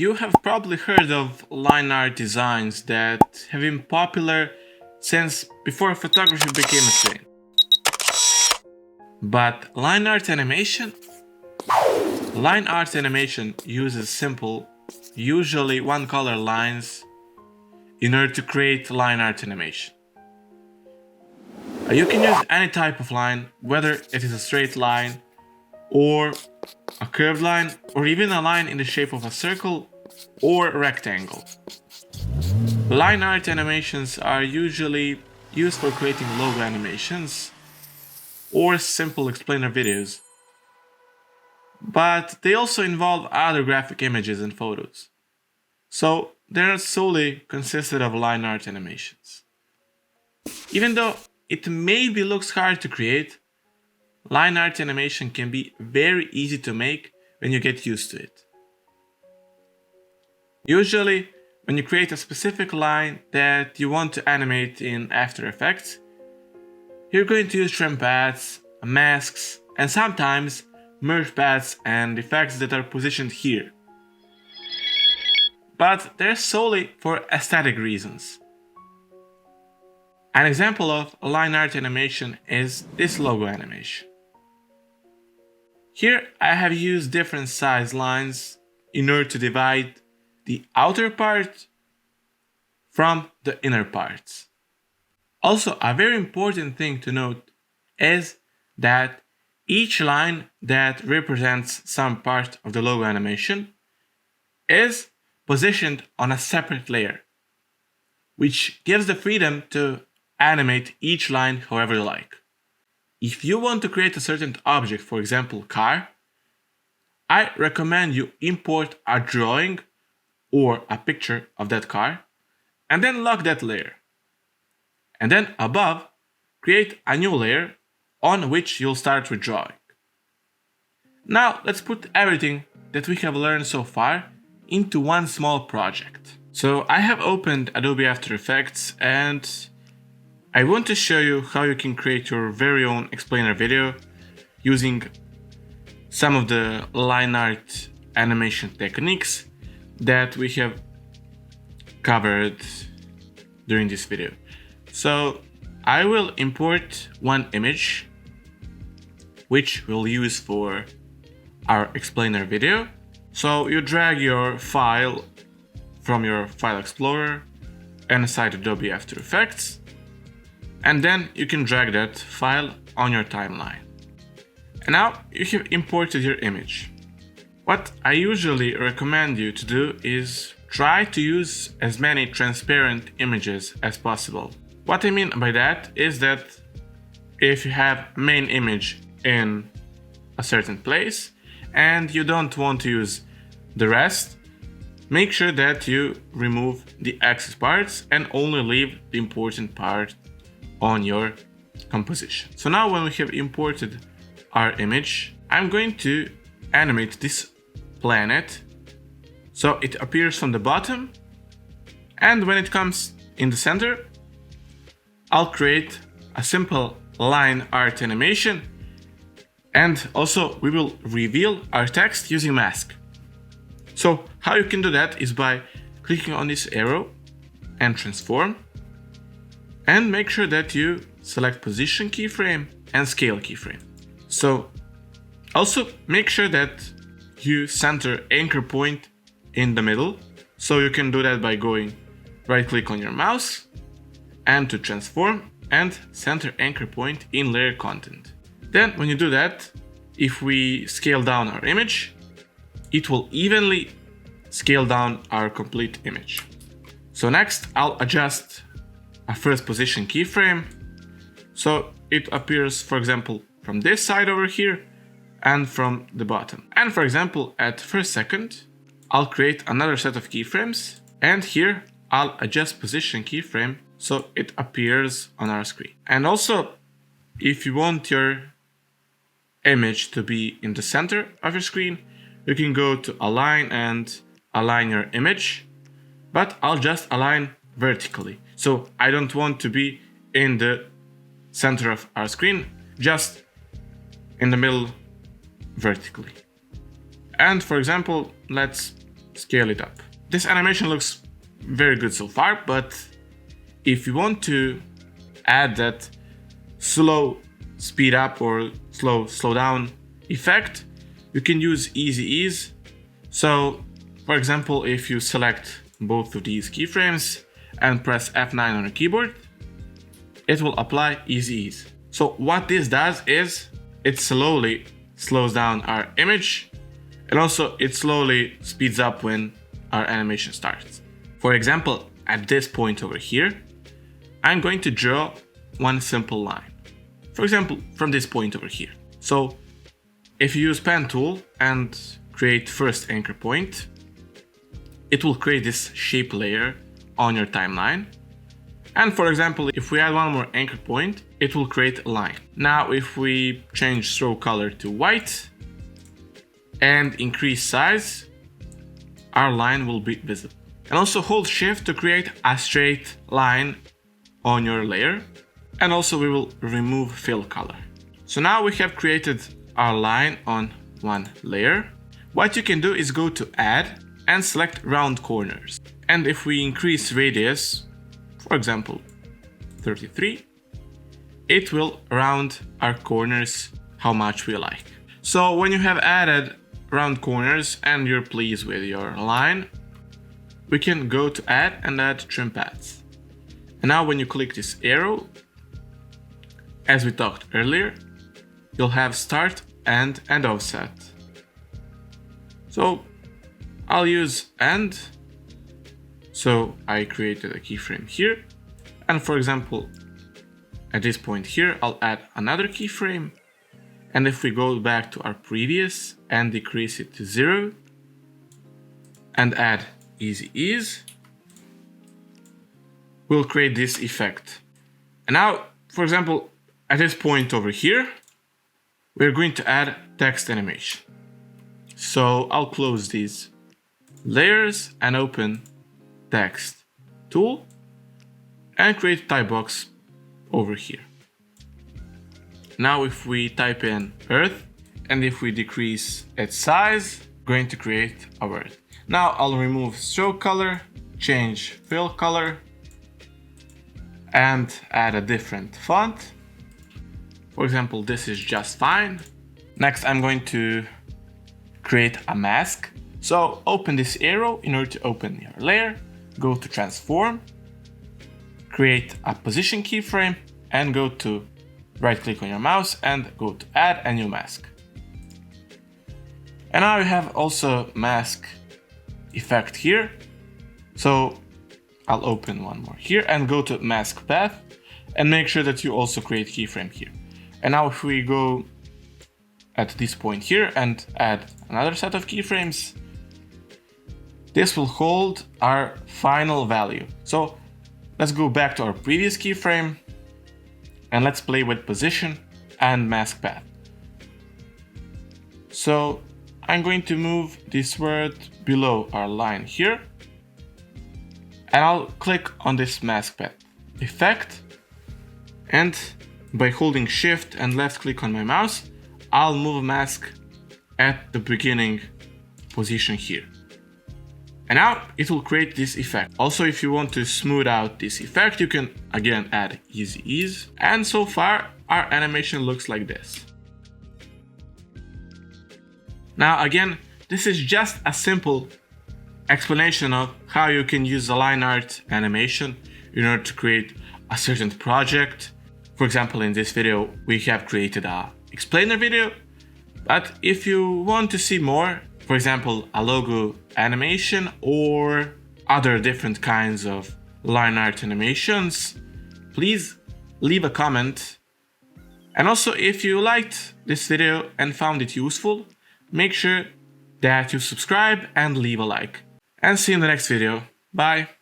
You have probably heard of line art designs that have been popular since before photography became a thing. But line art animation? Line art animation uses simple, usually one color lines in order to create line art animation. You can use any type of line, whether it is a straight line or a curved line, or even a line in the shape of a circle or a rectangle. Line art animations are usually used for creating logo animations or simple explainer videos, but they also involve other graphic images and photos, so they're not solely consisted of line art animations. Even though it maybe looks hard to create, line art animation can be very easy to make when you get used to it. Usually, when you create a specific line that you want to animate in After Effects, you're going to use trim paths, masks, and sometimes merge paths and effects that are positioned here. But they're solely for aesthetic reasons. An example of a line art animation is this logo animation. Here I have used different size lines in order to divide the outer part from the inner parts. Also, a very important thing to note is that each line that represents some part of the logo animation is positioned on a separate layer, which gives the freedom to animate each line however you like. If you want to create a certain object, for example, car, I recommend you import a drawing or a picture of that car and then lock that layer. And then above, create a new layer on which you'll start with drawing. Now let's put everything that we have learned so far into one small project. So I have opened Adobe After Effects and I want to show you how you can create your very own explainer video using some of the line art animation techniques that we have covered during this video. So I will import one image which we'll use for our explainer video. So you drag your file from your file explorer inside Adobe After Effects, and then you can drag that file on your timeline. And now you have imported your image. What I usually recommend you to do is try to use as many transparent images as possible. What I mean by that is that if you have main image in a certain place and you don't want to use the rest, make sure that you remove the excess parts and only leave the important part on your composition. So now when we have imported our image, I'm going to animate this planet so it appears from the bottom, and when it comes in the center, I'll create a simple line art animation, and also we will reveal our text using mask. So how you can do that is by clicking on this arrow and transform, and make sure that you select position keyframe and scale keyframe. So also make sure that you center anchor point in the middle. So you can do that by going right click on your mouse and to transform and center anchor point in layer content. Then when you do that, if we scale down our image, it will evenly scale down our complete image. So next I'll adjust a first position keyframe so it appears, for example, from this side over here and from the bottom. And for example, at first second, I'll create another set of keyframes, and here I'll adjust position keyframe so it appears on our screen. And also, if you want your image to be in the center of your screen, you can go to align and align your image, but I'll just align vertically. So I don't want to be in the center of our screen, just in the middle vertically. And for example, let's scale it up. This animation looks very good so far, but if you want to add that slow speed up or slow down effect, you can use easy ease. So for example, if you select both of these keyframes and press F9 on your keyboard, it will apply easy ease. So what this does is it slowly slows down our image, and also it slowly speeds up when our animation starts. For example, at this point over here, I'm going to draw one simple line. For example, from this point over here. So if you use pen tool and create first anchor point, it will create this shape layer on your timeline. And for example, if we add one more anchor point, it will create a line. Now, if we change throw color to white and increase size, our line will be visible. And also hold shift to create a straight line on your layer. And also we will remove fill color. So now we have created our line on one layer. What you can do is go to add and select round corners. And if we increase radius, for example, 33, it will round our corners how much we like. So when you have added round corners and you're pleased with your line, we can go to add and add trim paths. And now when you click this arrow, as we talked earlier, you'll have start and offset. So I'll use end. So I created a keyframe here. And for example, at this point here, I'll add another keyframe. And if we go back to our previous and decrease it to 0 and add easy ease, we'll create this effect. And now, for example, at this point over here, we're going to add text animation. So I'll close these layers and open text tool and create type box over here. Now if we type in earth and if we decrease its size, we're going to create a word. Now I'll remove stroke color, change fill color, and add a different font. For example, this is just fine. Next, I'm going to create a mask. So open this arrow in order to open your layer, go to transform, create a position keyframe, and go to right click on your mouse and go to add a new mask. And now you have also mask effect here. So I'll open one more here and go to mask path and make sure that you also create keyframe here. And now if we go at this point here and add another set of keyframes, this will hold our final value. So let's go back to our previous keyframe and let's play with position and mask path. So I'm going to move this word below our line here and I'll click on this mask path effect, and by holding shift and left click on my mouse, I'll move mask at the beginning position here. And now it will create this effect. Also, if you want to smooth out this effect, you can again add easy ease. And so far, our animation looks like this. Now again, this is just a simple explanation of how you can use the line art animation in order to create a certain project. For example, in this video, we have created a explainer video. But if you want to see more, for example, a logo animation or other different kinds of line art animations, please leave a comment. And also, if you liked this video and found it useful, make sure that you subscribe and leave a like. And see you in the next video. Bye!